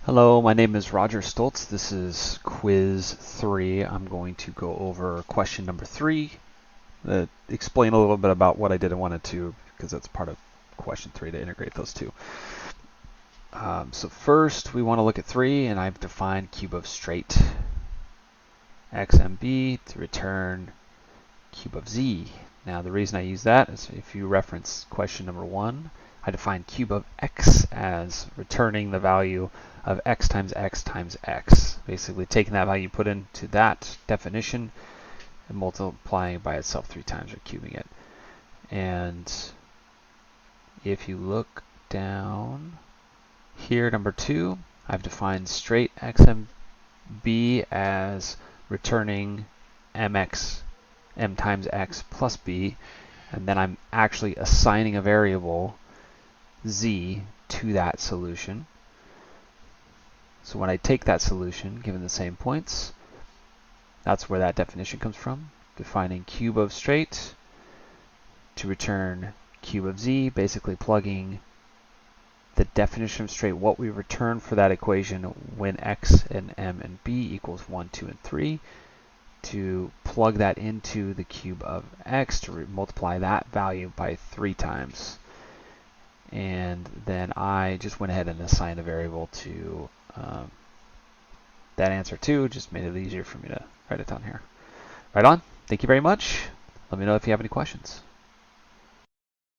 Hello, my name is Roger Stoltz. This is quiz 3. I'm going to go over question number 3, explain a little bit about what I did in 1 and 2, because that's part of question 3 to integrate those two. So first we want to look at 3, and I've defined cube of straight xmb to return cube of z. Now the reason I use that is if you reference question number 1, I define cube of x as returning the value of x times x times x. Basically taking that value put into that definition and multiplying it by itself 3 times or cubing it. And if you look down here, number 2, I've defined straight xmb as returning mx m times x plus b, and then I'm actually assigning a variable z to that solution. So when I take that solution, given the same points, that's where that definition comes from, defining cube of straight to return cube of z, basically plugging the definition of straight, what we return for that equation when x and m and b equals 1, 2, and 3, to plug that into the cube of x to multiply that value by 3 times. And then I just went ahead and assigned a variable to that answer too, just made it easier for me to write it down here. Right on. Thank you very much. Let me know if you have any questions.